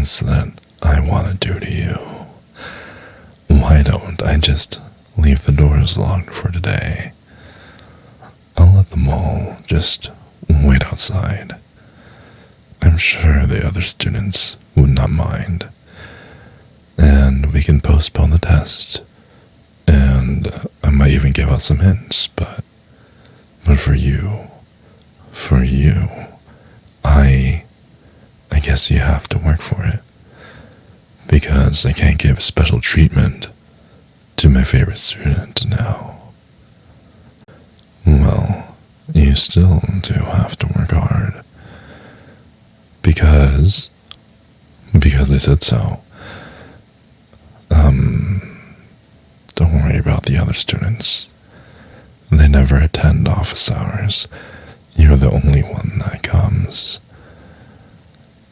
things that I want to do to you. Why don't I just leave the doors locked for today? I'll let them all just wait outside. I'm sure the other students would not mind. And we can postpone the test. And I might even give out some hints, but for you, I guess you have to work for it. Because I can't give special treatment to my favorite student now. Well, you still do have to work hard. Because I said so. Don't worry about the other students. They never attend office hours. You're the only one that comes.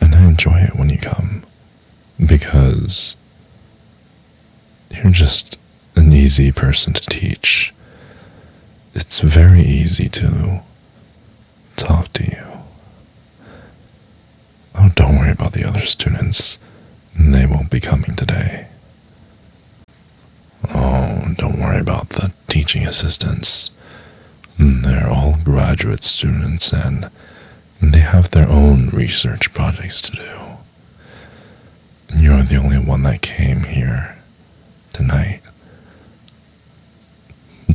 And I enjoy it when you come. Because you're just an easy person to teach. It's very easy to talk to you. Oh, don't worry about the other students. They won't be coming today. Oh, don't worry about the teaching assistants. They're all graduate students and they have their own research projects to do. You're the only one that came here tonight.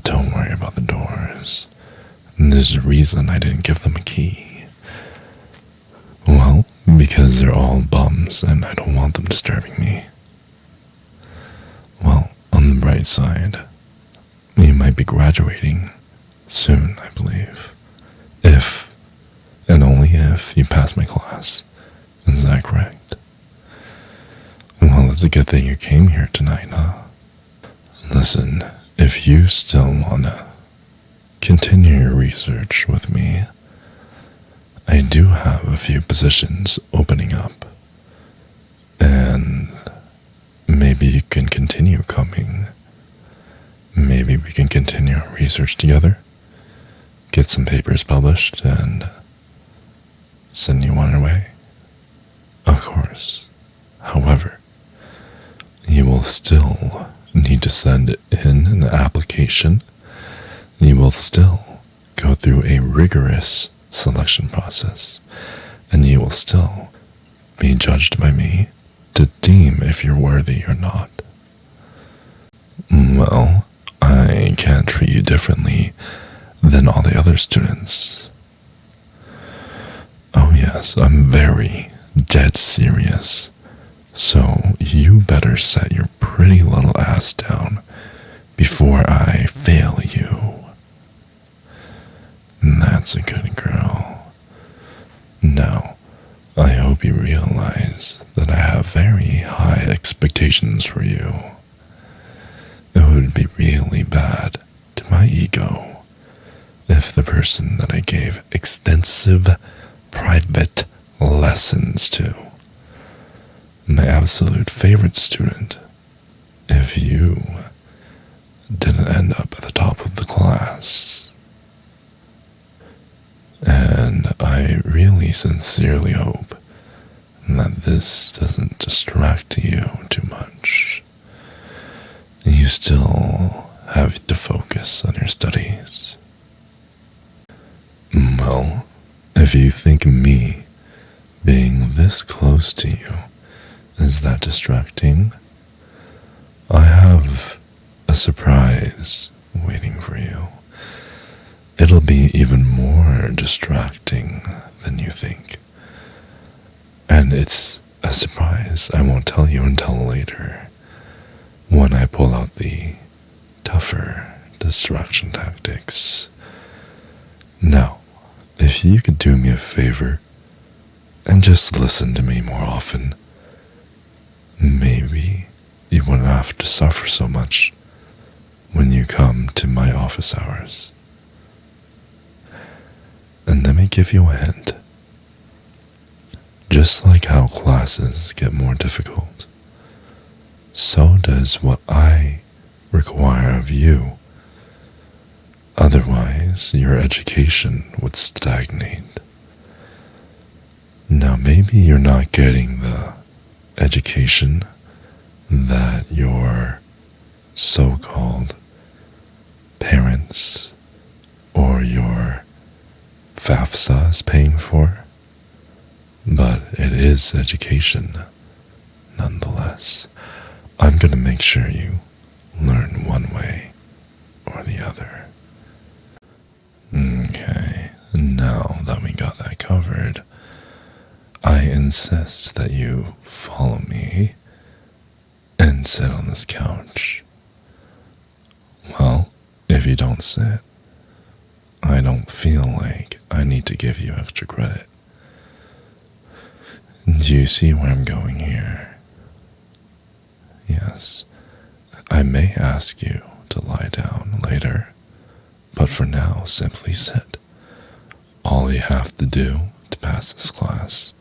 Don't worry about the doors. There's a reason I didn't give them a key. Well, because they're all bums and I don't want them disturbing me. Well, on the bright side, you might be graduating soon, I believe. If, and only if, you pass my class. Is that correct? Well, it's a good thing you came here tonight, huh? Listen, if you still wanna continue your research with me, I do have a few positions opening up. And maybe you can continue coming. Maybe we can continue our research together, get some papers published, and send you on your way. Of course. However, you will still need to send in an application. You will still go through a rigorous selection process, and you will still be judged by me to deem if you're worthy or not. Well, I can't treat you differently than all the other students. Oh yes, I'm very dead serious. So you better set your pretty little ass down before I fail you. That's a good girl. Now, I hope you realize that I have very high expectations for you. It would be really bad to my ego if the person that I gave extensive private lessons to, my absolute favorite student, if you didn't end up at the top of the class. And I really sincerely hope that this doesn't distract you too much. You still have to focus on your studies. Well, if you think me being this close to you is that distracting, I have a surprise waiting for you. It'll be even more distracting than you think. And it's a surprise I won't tell you until later, when I pull out the tougher distraction tactics. Now, if you could do me a favor and just listen to me more often, maybe you wouldn't have to suffer so much when you come to my office hours. And let me give you a hint. Just like how classes get more difficult, so does what I require of you. Otherwise, your education would stagnate. Now, maybe you're not getting the education that your so-called parents or your FAFSA is paying for, but it is education nonetheless. I'm going to make sure you learn one way or the other. Okay, now that we got that covered, I insist that you follow me and sit on this couch. Well, if you don't sit, I don't feel like I need to give you extra credit. Do you see where I'm going here? Yes, I may ask you to lie down later, but for now, simply sit. All you have to do to pass this class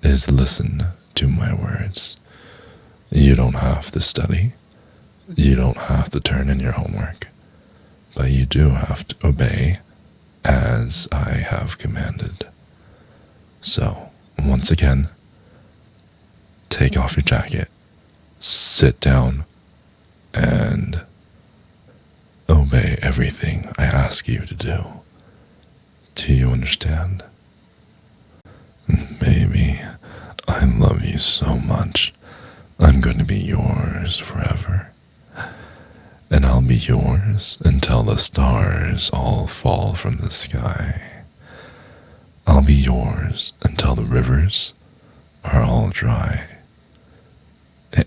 is listen to my words. You don't have to study. You don't have to turn in your homework, but you do have to obey as I have commanded. So, once again, take off your jacket, sit down, and obey everything I ask you to do. Do you understand? Baby, I love you so much. I'm going to be yours forever. And I'll be yours until the stars all fall from the sky. I'll be yours until the rivers are all dry.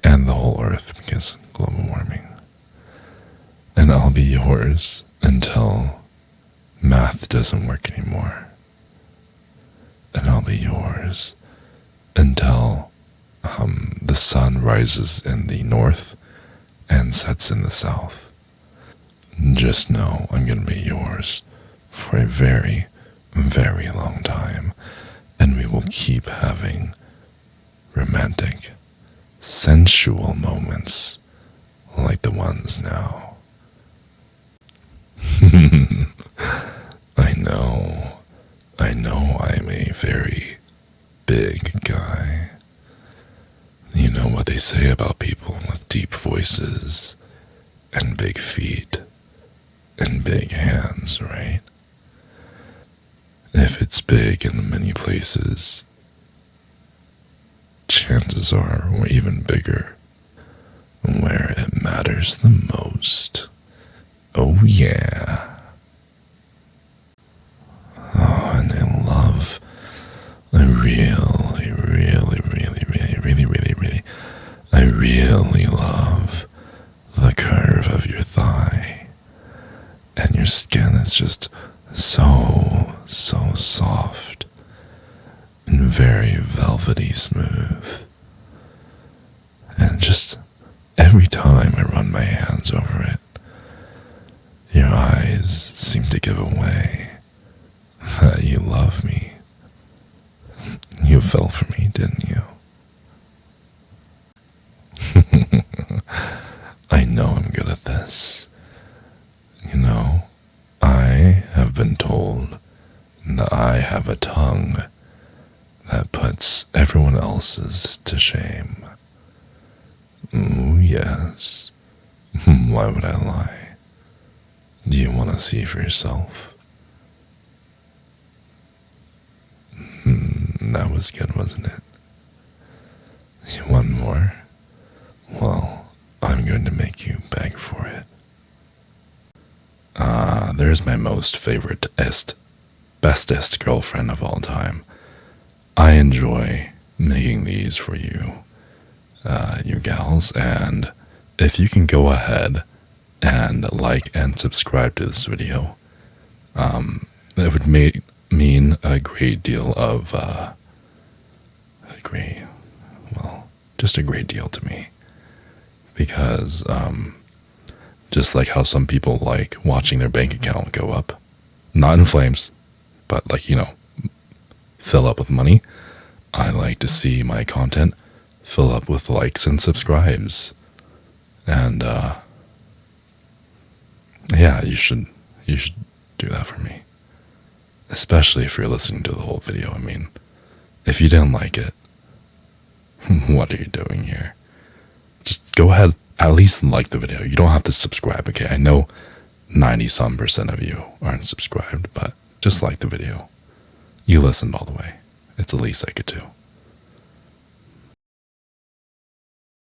And the whole earth because of global warming. And I'll be yours until math doesn't work anymore. And I'll be yours until the sun rises in the north and sets in the south. Just know I'm going to be yours for a very, very long time, and we will keep having romantic, sensual moments like the ones now. I know I'm a very big guy. You know what they say about people with deep voices and big feet and big hands, right? If it's big in many places, chances are we're even bigger where it matters the most. Oh yeah. Oh, and I really love the curve of your thigh. And your skin is just so soft and very velvety smooth. And just every time I run my hands over it, your eyes seem to give away that you love me. You fell for me, didn't you? I know I'm good at this. You know, I have been told that I have a tongue that puts everyone else's to shame. Oh, yes. Why would I lie? Do you want to see for yourself? That was good, wasn't it? You want more? Well, I'm going to make you beg for it. There's my most favoriteest, bestest girlfriend of all time. I enjoy making these for you, you gals, and if you can go ahead and like and subscribe to this video, that would mean a great deal of, just a great deal to me. Because, just like how some people like watching their bank account go up, not in flames, but like, fill up with money, I like to see my content fill up with likes and subscribes. And, yeah, you should do that for me. Especially if you're listening to the whole video. I mean, if you didn't like it, What are you doing here? Just go ahead, at least like the video. You don't have to subscribe, okay? I know 90% of you aren't subscribed, but just like the video. You listened all the way. It's the least I could do.